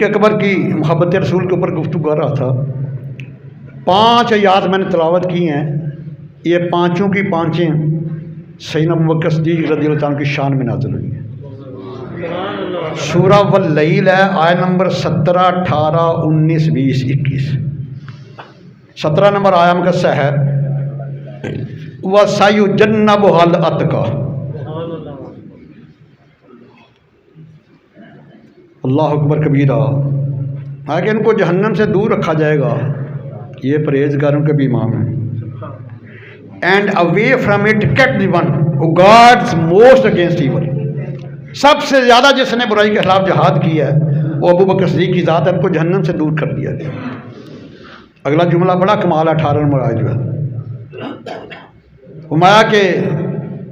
اکبر کی محبت رسول کے اوپر گفتگو کر رہا تھا۔ 5 آیات میں نے تلاوت کی ہیں، یہ پانچوں کی پانچیں سیدنا ابوبکر صدیق رضی اللہ عنہ کی شان میں نازل ہوئی ہیں۔ سورہ واللیل ہے، آیت نمبر 17، 18، 19، 20، 21۔ 17 نمبر آیت کا سہ ہے وَسَيُجَنَّبُهَا الْأَتْقَى۔ اللہ اکبر کبیرہ، کہ ان کو جہنم سے دور رکھا جائے گا، یہ پرہیزگاروں کے بھی امام ہیں۔ And away from it kept the one who guards most against evil. سب سے زیادہ جس نے برائی کے خلاف جہاد کیا ہے وہ ابوبکر صدیق کی ذات ہے، ان کو جہنم سے دور کر دیا گیا۔ اگلا جملہ بڑا کمال ہے، 18 نمبر آیت جو ہے، فرمایا کہ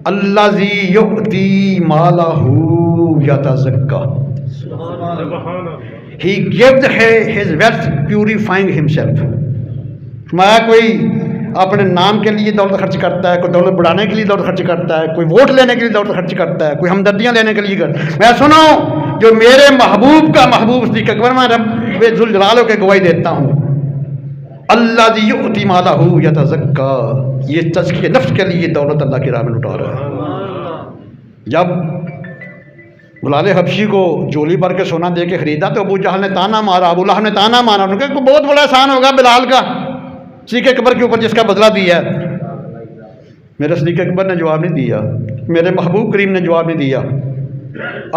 الذی یؤتی مالہ یتزکیٰ، He gives his wealth purifying himself۔ فرمایا کوئی اپنے نام کے لیے دولت خرچ کرتا ہے، کوئی دولت بڑھانے کے لیے دولت خرچ کرتا ہے، کوئی ووٹ لینے کے لیے دولت خرچ کرتا ہے، کوئی ہمدردیاں لینے کے لیے میں سنو جو میرے محبوب کا محبوب صدیق اکبر، میں رب ذوالجلال کے گواہی دیتا ہوں، الذی یؤتی مالہ یتزکیٰ، یہ تزکیہ نفس کے لیے دولت اللہ کی راہ میں لٹا رہا ہے۔ جب بلال حبشی کو جولی بھر کے سونا دے کے خریدا تو ابو جہل نے تانا مارا، ابو لہب نے تانا مارا، انہوں نے کہا بہت بڑا احسان ہوگا بلال کا صدیق اکبر کے اوپر جس کا بدلہ دیا ہے۔ میرے صدیق اکبر نے جواب نہیں دیا، میرے محبوب کریم نے جواب نہیں دیا۔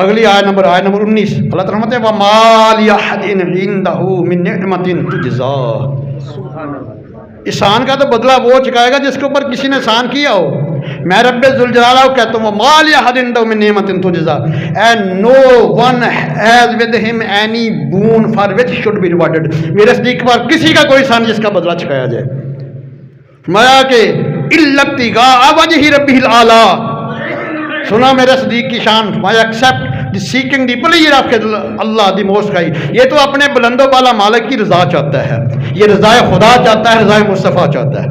اگلی آیت نمبر 19، اللہ تعالیٰ فرماتے ہیں وَمَا لِأَحَدٍ عِندَهُ مِن نِعْمَةٍ تُجْزَىٰ۔ احسان کا تو بدلہ وہ چکائے گا جس کے اوپر کسی نے احسان کیا ہو۔ میں رب ذوالجلال کہتا ہوں وَمَا لِأَحَدٍ عِندَهُ مِن نِعْمَةٍ تُجْزَىٰ، and no one has with him any boon for which should be rewarded۔ میرے صدیق پر کسی کا کوئی احسان جس کا بدلہ چکایا جائے۔ فرمایا کہ إِلَّا ابْتِغَاءَ وَجْهِ رَبِّهِ الْأَعْلَىٰ۔ سنا میرے صدیق کی شان، فرمایا accept the seeking the player of Allah the most high, یہ تو اپنے بلند و بالا مالک کی رضا چاہتا ہے، یہ رضائے خدا چاہتا ہے، رضائے مصطفیٰ چاہتا ہے۔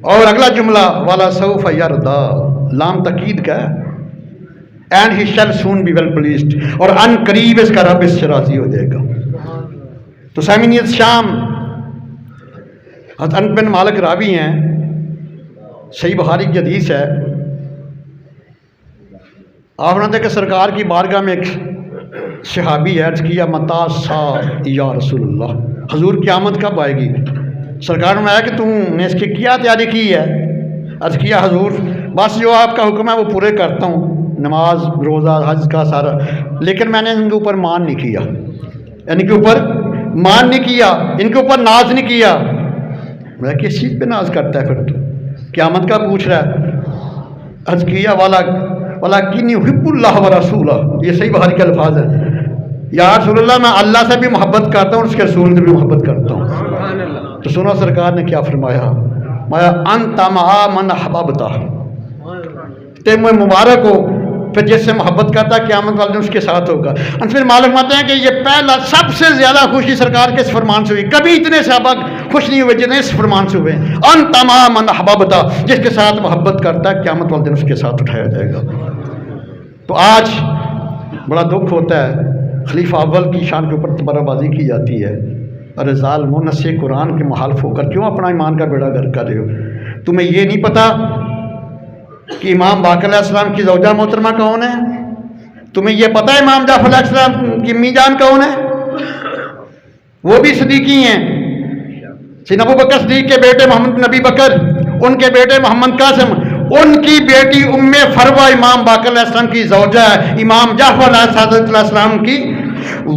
اور اگلا جملہ والا سوف یرضا، لام تاکید کا ہے، and he shall soon be well pleased, اور ان قریب اس کا رب اس سے راضی ہو جائے گا۔ تو سامعین شام حضرت انس بن مالک راوی ہیں، صحیح بخاری کی حدیث ہے، آپ نے کہ سرکار کی بارگاہ میں ایک صحابی عرض کیا متا سا یا رسول اللہ، حضور قیامت کب آئے گی؟ سرکار نے آیا کہ تم نے اس کی کیا تیاری کی ہے؟ عرض کیا حضور بس جو آپ کا حکم ہے وہ پورے کرتا ہوں، نماز روزہ حج کا سارا، لیکن میں نے ان کے اوپر مان نہیں کیا، ان کے اوپر مان نہیں کیا، ان کے اوپر ناز نہیں کیا۔ میں کس چیز پہ ناز کرتا ہے پھر؟ قیامت کا پوچھ رہا ہے۔ عرض کیا وَلَٰكِنِّي أُحِبُّ اللَّهَ وَرَسُولَهُ، یہ صحیح بخاری کے الفاظ ہیں، یا رسول اللہ میں اللہ سے بھی محبت کرتا ہوں، اس کے رسول سے بھی محبت کرتا ہوں۔ تو سنا سرکار نے کیا فرمایا، انت مع من احببت، تم مبارک ہو پھر جس سے محبت کرتا ہے قیامت والے دن اس کے ساتھ ہوگا۔ پھر معلوم ہوتے ہیں کہ یہ پہلا سب سے زیادہ خوشی سرکار کے اس فرمان سے ہوئی، کبھی اتنے صحابہ خوش نہیں ہوئے جتنے اس فرمان سے ہوئے، انت مع من احببت، جس کے ساتھ محبت کرتا ہے قیامت والے دن اس کے ساتھ اٹھایا جائے گا۔ تو آج بڑا دکھ ہوتا ہے، خلیفہ اول کی شان کے اوپر تبرہ بازی کی جاتی ہے، ارے ظالموں نص قرآن کے مخالف ہو کر کیوں اپنا ایمان کا بیڑا گرک کر رہے ہو؟ تمہیں یہ نہیں پتا کہ امام باقر علیہ السلام کی زوجہ محترمہ کون ہے؟ تمہیں یہ پتا ہے امام جعفر علیہ السلام کی امی جان کون ہے؟ وہ بھی صدیقی ہیں، سیدنا ابوبکر صدیق کے بیٹے محمد نبی بکر، ان کے بیٹے محمد قاسم، ان کی بیٹی ام فروہ امام باقر علیہ السلام کی زوجہ ہے، امام جعفر علیہ السلام کی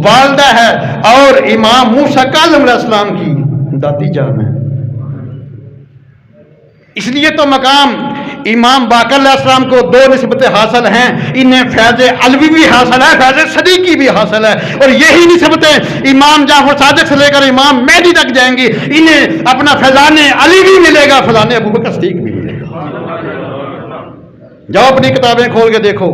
والدہ ہے، اور امام موسیٰ کاظم علیہ السلام کی دادی جان ہے۔ اس لیے تو مقام امام باقر علیہ السلام کو 2 نسبتیں حاصل ہیں، انہیں فیض علوی بھی حاصل ہے، فیض صدیقی بھی حاصل ہے، اور یہی نسبتیں امام جعفر صادق سے لے کر امام مہدی تک جائیں گی، انہیں اپنا فیضان علی بھی ملے گا، فیضان ابوبکر صدیق بھی ملے گا۔ جاؤ اپنی کتابیں کھول کے دیکھو،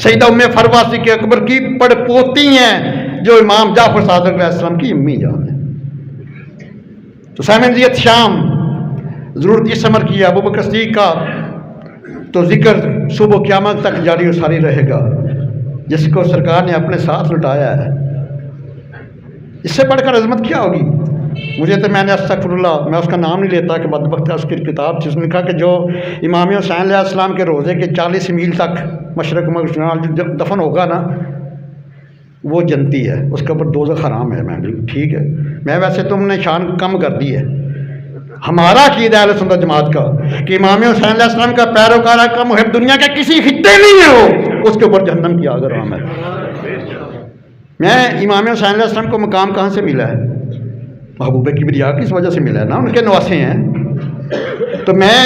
سیدہ ام فروہ صدیق اکبر کی پڑ پوتی ہیں جو امام جعفر صادق علیہ السلام کی امی جان ہے۔ تو سامعین زیت شام ضرورت اس عمر کی ہے، ابوبکر صدیق کا تو ذکر صبح قیامت تک جاری و ساری رہے گا، جس کو سرکار نے اپنے ساتھ لٹایا ہے۔ اس سے بڑھ کر عظمت کیا ہوگی؟ مجھے تو میں نے استغفراللہ میں اس کا نام نہیں لیتا کہ بدبخت ہے، اس کی کتاب جس نے لکھا کہ جو امام حسین علیہ السلام کے روزے کے 40 میل تک مشرق مغرب شمال جب دفن ہوگا نا وہ جنتی ہے، اس کے اوپر دوزخ حرام ہے۔ میں ٹھیک ہے، میں ویسے تم نے شان کم کر دی ہے۔ ہمارا عقیدہ اہل سنت جماعت کا کہ امام حسین علیہ السلام کا پیروکار کا محب دنیا کے کسی خطے نہیں ہے، وہ اس کے اوپر جہنم کی آگ حرام ہے۔ میں امام حسین علیہ السلام کو مقام کہاں سے ملا ہے؟ محبوب کبریا کی اس وجہ سے ملا ہے نا، ان کے نواسے ہیں۔ تو میں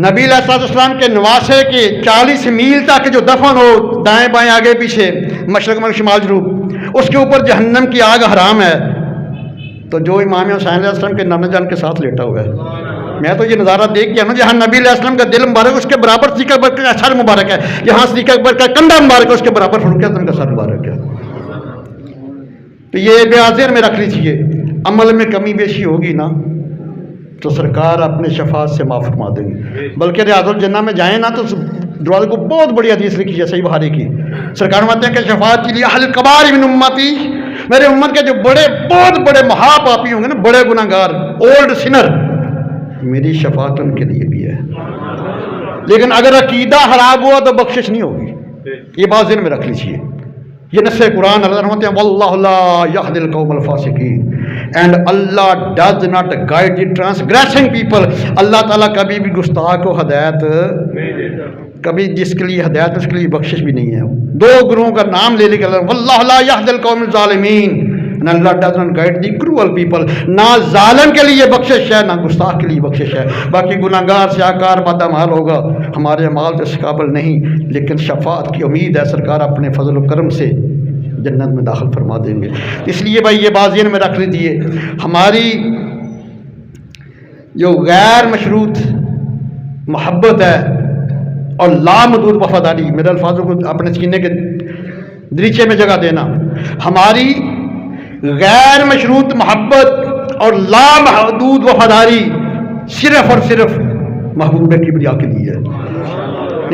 نبی علیہ السلام کے نواسے کے 40 میل تک جو دفن ہو دائیں بائیں آگے پیچھے مشرق مغرب شمال جنوب، اس کے اوپر جہنم کی آگ حرام ہے۔ تو جو امام حسین علیہ السلام کے نانا جان کے ساتھ لیٹا ہوا ہے، میں تو یہ نظارہ دیکھ گیا نا، جہاں نبی علیہ السلام کا دل مبارک اس کے برابر صدیق اکبر کا سر مبارک ہے، جہاں صدیق اکبر کا کندھا مبارک ہے اس کے برابر فاروق اعظم کا سر مبارک ہے۔ تو یہ بیاضیر میں رکھ لیجیے، عمل میں کمی بیشی ہوگی نا تو سرکار اپنے شفاعت سے معاف فرما دیں گے۔ بلکہ ریاض الجنہ میں جائیں نا تو دروازے کو بہت بڑی حدیث لکھی ہے صحیح بخاری کی، سرکار فرماتے ہیں کہ شفاعت کے لیے اہل کبائر من امتی، میرے امت کے جو بہت بڑے مہا پاپی ہوں گے نا، بڑے گناہ گار، اولڈ سنر، میری شفاعت ان کے لیے بھی ہے۔ لیکن اگر عقیدہ خراب ہوا تو بخشش نہیں ہوگی، یہ بات ذہن میں رکھ لیجیے۔ یہ نص قرآن اللہ فرماتے ہیں واللہ لا یہدی القوم الفاسقین، and Allah does not guide the transgressing people, Allah تعالیٰ کبھی بھی گستاخ کو ہدایت کبھی جس کے لیے ہدایت اس کے لیے بخشش بھی نہیں ہے۔ دو گروہوں کا نام لے کے اللہ واللہ لا یہدی القوم الظالمین، Allah does not guide the cruel people, نہ ظالم کے لیے بخشش ہے نہ گستاخ کے لیے بخشش ہے۔ باقی گناہ گار سیاکار بدعمال ہوگا، ہمارے اعمال تو اس قابل نہیں، لیکن شفاعت کی امید ہے، سرکار اپنے فضل و کرم سے جنت میں داخل فرما دیں گے۔ اس لیے بھائی یہ بات ذہن میں رکھ لیجیے، ہماری جو غیر مشروط محبت ہے اور لامحدود وفاداری، میرے الفاظوں کو اپنے سینے کے دریچے میں جگہ دینا، ہماری غیر مشروط محبت اور لامحدود وفاداری صرف اور صرف محبوب کبریا کے لیے ہے۔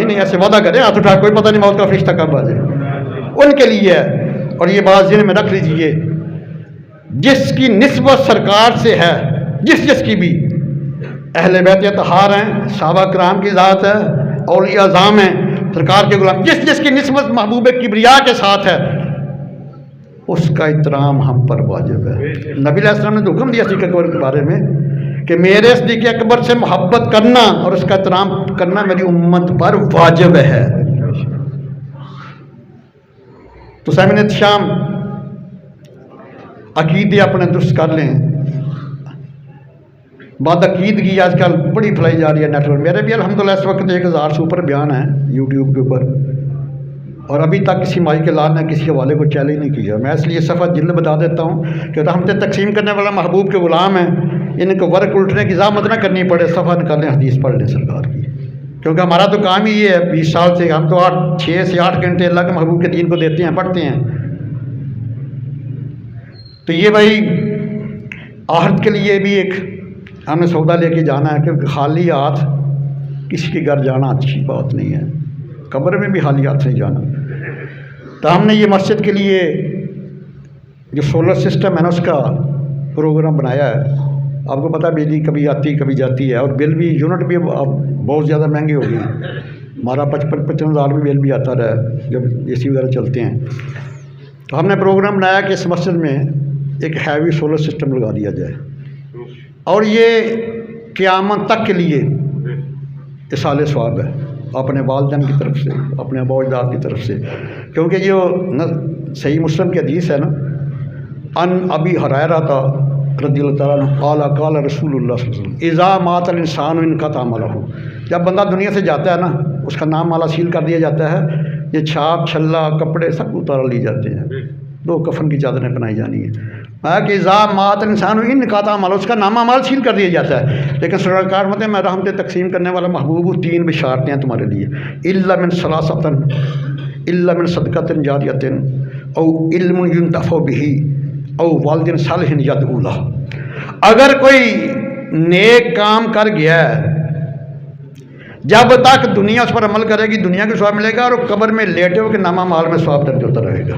نہیں ایسے وعدہ کریں ہاتھ اٹھا، کوئی پتہ نہیں موت کا فرشتہ کب آ جائے، ان کے لیے ہے۔ اور یہ بات ذہن میں رکھ لیجیے، جس کی نسبت سرکار سے ہے، جس کی بھی، اہل بیت اطہار ہیں، صحابہ کرام کی ذات ہے، اولیاء اعظام ہیں، سرکار کے غلام، جس کی نسبت محبوب کبریا کے ساتھ ہے، اس کا احترام ہم پر واجب ہے۔ نبی علیہ السلام نے تو حکم دیا صدیق اکبر کے بارے میں کہ میرے صدیق اکبر سے محبت کرنا اور اس کا احترام کرنا میری امت پر واجب ہے۔ تو سامعین احتشام، عقیدے اپنے درست کر لیں۔ بات عقیدگی آج کل بڑی پھیلائی جا رہی ہے نیٹ ورک، میرے بھی الحمدللہ اس وقت 1000 سے اوپر بیان ہیں یوٹیوب کے اوپر، اور ابھی تک کسی مائی کے لال نے کسی حوالے کو چیلنج نہیں کیا۔ میں اس لیے صفحہ جلد بتا دیتا ہوں کہ رحمتیں تقسیم کرنے والا محبوب کے غلام ہیں، ان کو ورق الٹنے کی زحمت نہ کرنی پڑے، صفحہ نکالیں، حدیث پڑھ لیں سرکار کی، کیونکہ ہمارا تو کام ہی یہ ہے 20 سال سے، ہم تو 6 سے 8 گھنٹے اللہ کے محبوب کے دین کو دیتے ہیں، پڑھتے ہیں۔ تو یہ بھائی آخرت کے لیے بھی ایک ہمیں سودا لے کے جانا ہے، کیونکہ خالی ہاتھ کسی کے گھر جانا اچھی بات نہیں ہے، قبر میں بھی خالی ہاتھ نہیں جانا۔ تو ہم نے یہ مسجد کے لیے جو سولر سسٹم ہے نا اس کا پروگرام بنایا ہے۔ آپ کو پتہ ہے بجلی کبھی آتی کبھی جاتی ہے، اور بل بھی یونٹ بھی اب بہت زیادہ مہنگے ہو گئے ہیں، ہمارا 55 ہزار بھی بل بھی آتا رہا ہے جب اے سی وغیرہ چلتے ہیں۔ تو ہم نے پروگرام بنایا کہ اس مسجد میں ایک ہیوی سولر سسٹم لگا دیا جائے، اور یہ قیامت تک کے لیے اصال ثواب ہے اپنے والدین کی طرف سے، اپنے ابا و اجداد کی طرف سے، کیونکہ یہ صحیح مسلم کی حدیث ہے نا، ان ابی ہریرہ رضی اللہ تعالیٰ عنہ قال قال رسول اللہ صلی اللہ علیہ وسلم اذا مات الانسان انقطع عمله، جب بندہ دنیا سے جاتا ہے نا اس کا نام مالا سیل کر دیا جاتا ہے، یہ چھاپ چھلا کپڑے سب اتار لیے جاتے ہیں، 2 کفن کی چادریں بنائی جانی ہیں، کہ اذا مات الانسان انقطع عمله، اس کا نام مال سیل کر دیا جاتا ہے۔ لیکن سرکار فرماتے ہیں میں رحمتیں تقسیم کرنے والا محبوب ہوں، 3 بشارتیں ہیں تمہارے لیے، الا من ثلاثۃ، الا من صدقۃ جاریۃ او علم ينتفع به او والد صالح يدعو له، اگر کوئی نیک کام کر گیا ہے جب تک دنیا اس پر عمل کرے گی دنیا کا ثواب ملے گا، اور قبر میں لیٹے ہو کے نامہ مال میں ثواب درج ہوتا رہے گا۔